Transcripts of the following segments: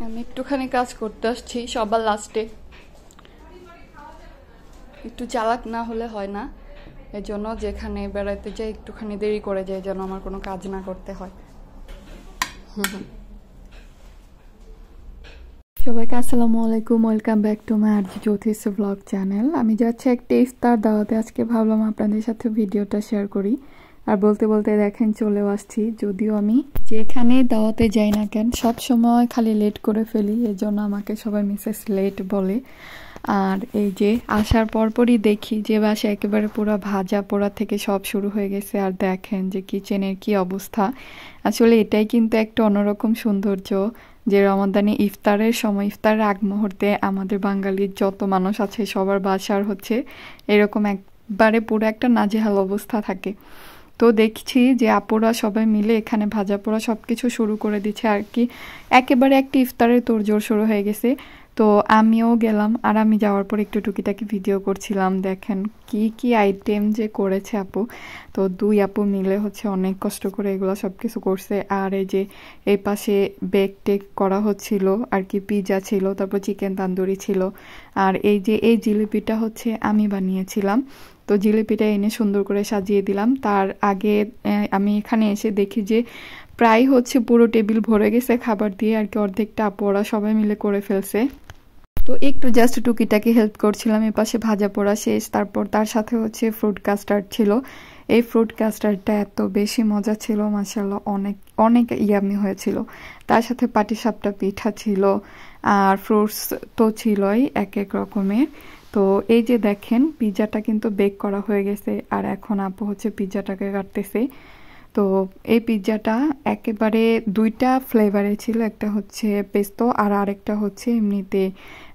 আমি একটুখানি কাজ করতে আসছি সবার লাস্টে, একটু চালাক না হলে হয় না, এজন্য যেখানে বেড়াতে যাই একটুখানি দেরি করে যাই যেন আমার কোনো কাজ না করতে হয়। সবাইকে আসসালামু আলাইকুম, welcome back to my RG Jyotish blog channel. আমি যাচ্ছি একটা ইফতার দাওয়াতে, আজকে ভাবলাম আপনাদের সাথে ভিডিওটা শেয়ার করি। আর বলতে বলতে দেখেন চলেও আসছি। যদিও আমি যেখানে দাওয়াতে যাই না কেন সব সময় খালি লেট করে ফেলি, এই জন্য আমাকে সবাই মিসেস লেট বলে। আর এই যে আসার পরপরই দেখি যে বাসা একেবারে পুরো ভাজা পোড়া থেকে সব শুরু হয়ে গেছে। আর দেখেন যে কিচেনের কি অবস্থা। আসলে এটাই কিন্তু একটা অন্যরকম সৌন্দর্য যে রমাদানে ইফতারের সময়, ইফতারের আগ মুহূর্তে আমাদের বাঙালির যত মানুষ আছে সবার বাসার হচ্ছে এরকম একবারে পুরো একটা নাজেহাল অবস্থা থাকে। তো দেখছি যে আপুরা সবাই মিলে এখানে ভাজা পোড়া সব কিছু শুরু করে দিচ্ছে আর কি, একেবারে একটা ইফতারের তোড়জোড় শুরু হয়ে গেছে। তো আমিও গেলাম, আর আমি যাওয়ার পর একটু টুকিটাকি ভিডিও করছিলাম। দেখেন কি কি আইটেম যে করেছে আপু। তো দুই আপু মিলে হচ্ছে অনেক কষ্ট করে এগুলো সব কিছু করছে। আর এই যে এই পাশে বেক টেক করা হচ্ছিল আর কি, পিজা ছিল, তারপর চিকেন তান্দুরি ছিল। আর এই যে এই জিলিপিটা হচ্ছে আমি বানিয়েছিলাম। তো জিলিপিটা এনে সুন্দর করে সাজিয়ে দিলাম। তার আগে আমি এখানে এসে দেখি যে প্রায় হচ্ছে পুরো টেবিল ভরে গেছে খাবার দিয়ে আর কি, অর্ধেকটা আপু ওরা সবাই মিলে করে ফেলছে। তো একটু জাস্ট টুকিটাকি হেল্প করছিলাম। এ পাশে ভাজা পোড়া শেষ, তারপর তার সাথে হচ্ছে ফ্রুট কাস্টার্ড ছিল। এই ফ্রুট কাস্টার্ডটা এত বেশি মজা ছিল, মাশাআল্লাহ অনেক অনেক ইয়ামি হয়েছিল। তার সাথে পাটিসাপটা পিঠা ছিল, আর ফ্রুটস তো ছিলই এক এক রকমের। তো এই যে দেখেন পিৎজাটা কিন্তু বেক করা হয়ে গেছে, আর এখন আপু হচ্ছে পিৎজাটাকে কাটতেছে। তো এই পিৎজাটা একেবারে দুইটা ফ্লেভারে ছিল, একটা হচ্ছে পেস্তো আর আরেকটা হচ্ছে এমনিতে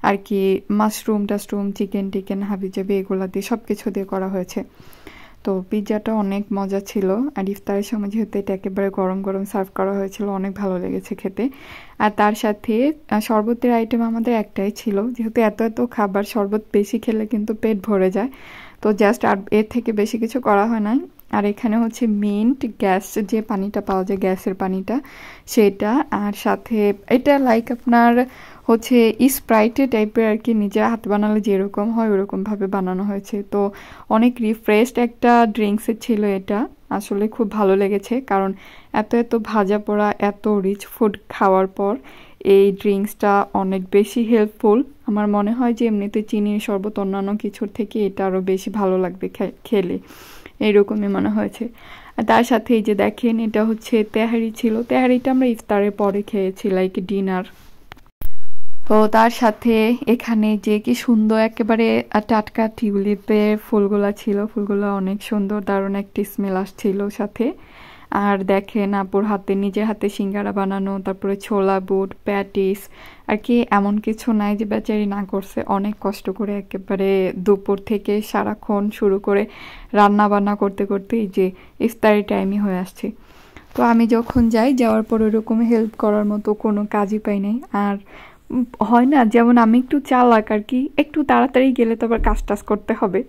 আর কি মাশরুম টাশরুম চিকেন টিকেন হাবিজাবি এগুলো দিয়ে সব কিছু দিয়ে করা হয়েছে। তো পিৎজাটা অনেক মজা ছিল। আর ইফতারের সময় যেহেতু এটা একেবারে গরম গরম সার্ভ করা হয়েছিল, অনেক ভালো লেগেছে খেতে। আর তার সাথে শরবতের আইটেম আমাদের একটাই ছিল, যেহেতু এত এত খাবার শরবত বেশি খেলে কিন্তু পেট ভরে যায়। তো জাস্ট আর এর থেকে বেশি কিছু করা হয় না। আর এখানে হচ্ছে মিন্ট গ্যাস যে পানিটা পাওয়া যায়, গ্যাসের পানিটা, সেটা। আর সাথে এটা লাইক আপনার হচ্ছে স্প্রাইটে টাইপের আর কি, নিজের হাতে বানালে যেরকম হয় ওরকমভাবে বানানো হয়েছে। তো অনেক রিফ্রেশড একটা ড্রিঙ্কসের ছিল এটা, আসলে খুব ভালো লেগেছে। কারণ এত এত ভাজা পোড়া এত রিচ ফুড খাওয়ার পর এই ড্রিঙ্কসটা অনেক বেশি হেল্পফুল। আমার মনে হয় যে এমনিতে চিনির শরবত অন্যান্য কিছুর থেকে এটা আরও বেশি ভালো লাগবে খেলে, এইরকমই মনে হয়েছে। আর তার সাথে এই যে দেখেন এটা হচ্ছে তেহারি ছিল। তেহারিটা আমরা ইফতারের পরে খেয়েছি, লাইক ডিনার। তো তার সাথে এখানে যে কি সুন্দর একেবারে টাটকা টিউলিপের ফুলগুলা ছিল, ফুলগুলো অনেক সুন্দর, দারুণ একটি স্মেল আসছিল সাথে। আর দেখেন আপুর হাতে, নিজের হাতে সিঙ্গারা বানানো, তারপরে ছোলা বুট প্যাটিস আর কি, এমন কিছু নাই যে বেচারি না করছে। অনেক কষ্ট করে একেবারে দুপুর থেকে সারাক্ষণ শুরু করে রান্না বান্না করতে করতে এই যে ইফতারি টাইমই হয়ে আসছে। তো আমি যখন যাই, যাওয়ার পর ওরকম হেল্প করার মতো কোনো কাজই পাই নাই। আর হয় না যেমন আমি একটু চালাক আর কি, একটু তাড়াতাড়ি গেলে তো আবার কাজ টাজ করতে হবে,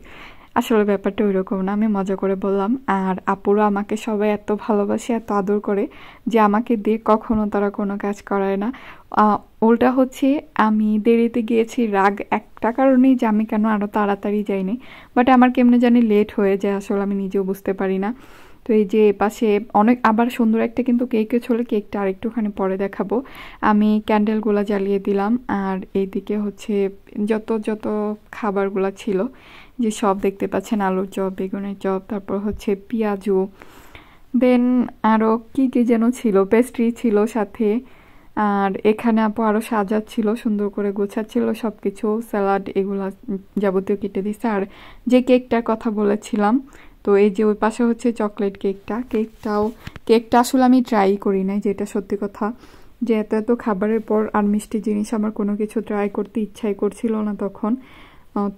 আসলে ব্যাপারটা ওই রকম না। আমি মজা করে বললাম। আর আপুরা আমাকে সবাই এত ভালোবাসে এত আদর করে যে আমাকে দিয়ে কখনো তারা কোনো কাজ করায় না। উল্টা হচ্ছে আমি দেরিতে গিয়েছি রাগ একটা কারণেই, যে আমি কেন আরও তাড়াতাড়ি যাইনি, বাট আমার কেমনে জানি লেট হয়ে যায়, আসলে আমি নিজেও বুঝতে পারি না। তো এই যে পাশে অনেক আবার সুন্দর একটা কিন্তু কেকও ছিল, কেকটা আরেকটুখানি পরে দেখাবো। আমি ক্যান্ডেলগুলো জ্বালিয়ে দিলাম। আর এইদিকে হচ্ছে যত যত খাবারগুলো ছিল যে সব দেখতে পাচ্ছেন, আলুর চপ, বেগুনের চপ, তারপর হচ্ছে পেঁয়াজু, দেন আরও কি কি যেন ছিল, পেস্ট্রি ছিল সাথে। আর এখানে আপু আরও সাজাচ্ছিল, সুন্দর করে গোছাচ্ছিল সব কিছু, স্যালাড এগুলা যাবতীয় কেটে দিচ্ছে। আর যে কেকটার কথা বলেছিলাম, তো এই যে ওই পাশে হচ্ছে চকলেট কেকটা আসলে আমি ট্রাই করি নাই, যেটা সত্যি কথা, যে এত এত খাবারের পর আর মিষ্টি জিনিস আমার কোনো কিছু ট্রাই করতে ইচ্ছাই করছিল না তখন।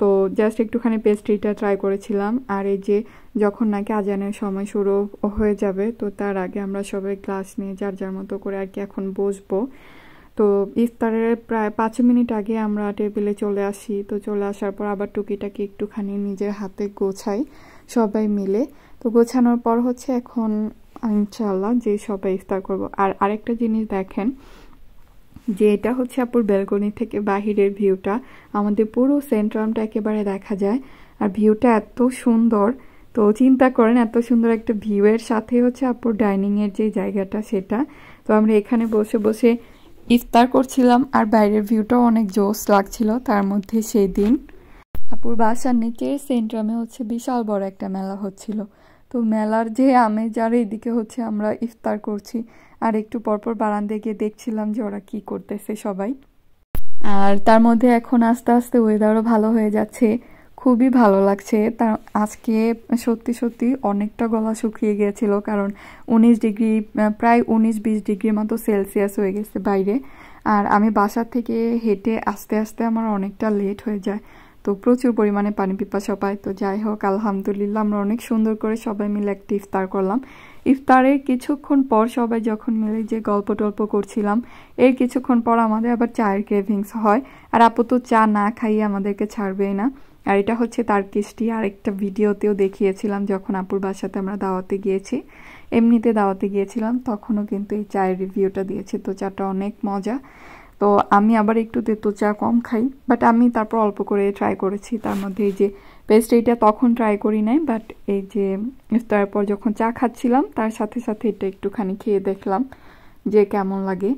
তো জাস্ট একটুখানি পেস্ট্রিটা ট্রাই করেছিলাম। আর এই যে যখন নাকি আজানের সময় শুরু হয়ে যাবে, তো তার আগে আমরা সবাই ক্লাস নিয়ে যার যার মতো করে আর কি এখন বসবো। তো ইফতারের প্রায় 5 মিনিট আগে আমরা টেবিলে চলে আসি। তো চলে আসার পর আবার টুকিটাকি একটুখানি নিজের হাতে গোছাই সবাই মিলে। তো গোছানোর পর হচ্ছে এখন ইনশাআল্লাহ যে সবাই ইফতার করব। আর আরেকটা জিনিস দেখেন, যে এটা হচ্ছে আপুর ব্যালকনি থেকে বাহিরের ভিউটা, আমাদের পুরো সেন্ট্রামটা একেবারে দেখা যায়। আর ভিউটা এত সুন্দর, তো চিন্তা করেন এত সুন্দর একটা ভিউয়ের সাথে হচ্ছে আপুর ডাইনিংয়ের যে জায়গাটা সেটা। তো আমরা এখানে বসে বসে ইফতার করছিলাম, আর বাইরের ভিউটাও অনেক জোস লাগছিল। তার মধ্যে সেই দিন আপুর বাসার নিচের সেন্ট্রামে হচ্ছে বিশাল বড় একটা মেলা হচ্ছিল। তো মেলার যে আমেজ, আর এইদিকে হচ্ছে আমরা ইফতার করছি, আর একটু পরপর বারান্দায় গিয়ে দেখছিলাম যে ওরা কি করতেছে সবাই। আর তার মধ্যে এখন আস্তে আস্তে ওয়েদারও ভালো হয়ে যাচ্ছে, খুবই ভালো লাগছে। তার আজকে সত্যি সত্যি অনেকটা গলা শুকিয়ে গিয়েছিল, কারণ 19 ডিগ্রি, প্রায় 19-20 ডিগ্রির মতো সেলসিয়াস হয়ে গেছে বাইরে। আর আমি বাসা থেকে হেঁটে আস্তে আস্তে আমার অনেকটা লেট হয়ে যায়, তো প্রচুর পরিমাণে পানি পিপাসা পায়। তো যাই হোক, আলহামদুলিল্লাহ আমরা অনেক সুন্দর করে সবাই মিলে একটা ইফতার করলাম। ইফতারের কিছুক্ষণ পর সবাই যখন মিলে যে গল্প টল্প করছিলাম, এর কিছুক্ষণ পর আমাদের আবার চায়ের ক্রেভিংস হয়। আর আপু তো চা না খাইয়ে আমাদেরকে ছাড়বেই না। আর এটা হচ্ছে টার্কিশ টি, আরেকটা ভিডিওতেও দেখিয়েছিলাম যখন আপুর বাসাতে আমরা দাওয়াতে গিয়েছি, এমনিতে দাওয়াতে গিয়েছিলাম, তখনও কিন্তু এই চায়ের রিভিউটা দিয়েছি। তো চাটা অনেক মজা। তো আমি আবার একটু তেতো চা কম খাই, বাট আমি তারপর অল্প করে ট্রাই করেছি। তার মধ্যে এই যে পেস্ট্রিটা তখন ট্রাই করি নাই, বাট এই যে ইফতারের পর যখন চা খাচ্ছিলাম তার সাথে সাথে এটা একটুখানি খেয়ে দেখলাম যে কেমন লাগে।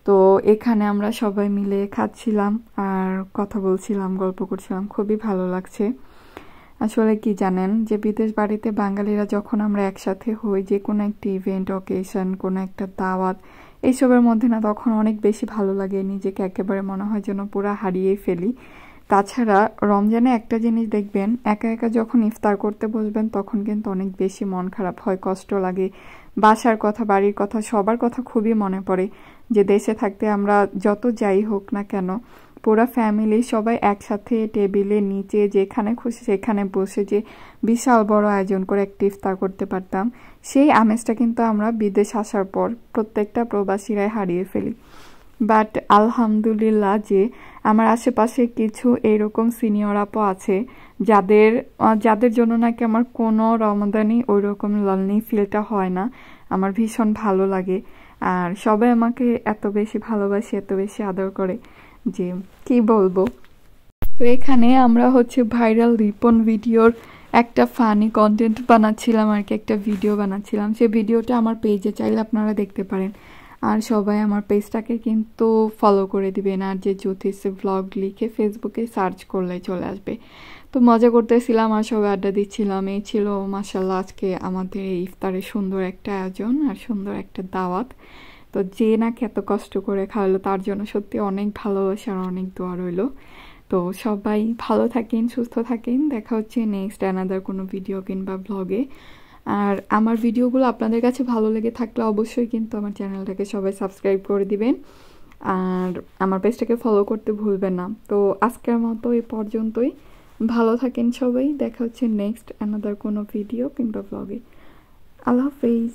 তো এখানে আমরা সবাই মিলে খাচ্ছিলাম আর কথা বলছিলাম, গল্প করছিলাম, খুবই ভালো লাগছে। আসলে কি জানেন, যে বিদেশ বাড়িতে বাঙালিরা যখন আমরা একসাথে হই, যে কোনো একটা ইভেন্ট, অকেশন, কোনো একটা দাওয়াত, এইসবের মধ্যে না তখন অনেক বেশি ভালো লাগে, নিজেকে একেবারে মনে হয় যেন পুরো হারিয়ে ফেলি। তাছাড়া রমজানে একটা জিনিস দেখবেন, একা একা যখন ইফতার করতে বসবেন তখন কিন্তু অনেক বেশি মন খারাপ হয়, কষ্ট লাগে, বাসার কথা, বাড়ির কথা, সবার কথা খুবই মনে পড়ে। যে দেশে থাকতে আমরা যত যাই হোক না কেন, পুরো ফ্যামিলি সবাই একসাথে টেবিলে নিচে যেখানে খুশি সেখানে বসে যে বিশাল বড় আয়োজন করে একটা ইফতার করতে পারতাম, সেই আমেজটা কিন্তু আমরা বিদেশ আসার পর প্রত্যেকটা প্রবাসীরাই হারিয়ে ফেলি। বাট আলহামদুলিল্লাহ যে আমার আশেপাশে কিছু এইরকম সিনিয়র আপু আছে যাদের জন্য নাকি আমার কোনো রমাদানই ওই রকম লনলি ফিলটা হয় না। আমার ভীষণ ভালো লাগে, আর সবাই আমাকে এত বেশি ভালোবাসে, এত বেশি আদর করে যে কি বলবো। তো এখানে আমরা হচ্ছে ভাইরাল রিপন ভিডিওর একটা ফানি কন্টেন্ট বানাচ্ছিলাম আর কি, একটা ভিডিও বানাচ্ছিলাম। সেই ভিডিওটা আমার পেজে চাইলে আপনারা দেখতে পারেন। আর সবাই আমার পেজটাকে কিন্তু ফলো করে দিবেন, আর যে জ্যোতিষ ব্লগ লিখে ফেসবুকে সার্চ করলে চলে আসবে। তো মজা করতেছিলাম আর সবাই আড্ডা দিচ্ছিলাম। এই ছিল মাশাআল্লাহ আজকে আমাদের এই ইফতারের সুন্দর একটা আয়োজন আর সুন্দর একটা দাওয়াত। তো যে নাকি এত কষ্ট করে খাওয়ালো তার জন্য সত্যি অনেক ভালোবাসা আর অনেক দোয়া রইল। তো সবাই ভালো থাকেন, সুস্থ থাকেন, দেখা হচ্ছে নেক্সট অ্যানাদার কোনো ভিডিও কিংবা ব্লগে। আর আমার ভিডিওগুলো আপনাদের কাছে ভালো লেগে থাকলে অবশ্যই কিন্তু আমার চ্যানেলটাকে সবাই সাবস্ক্রাইব করে দিবেন, আর আমার পেজটাকে ফলো করতে ভুলবেন না। তো আজকের মতো এই পর্যন্তই, ভালো থাকেন সবাই, দেখা হচ্ছে নেক্সট অ্যানাদার কোনো ভিডিও কিংবা ব্লগে। আল্লাহ হাফেজ।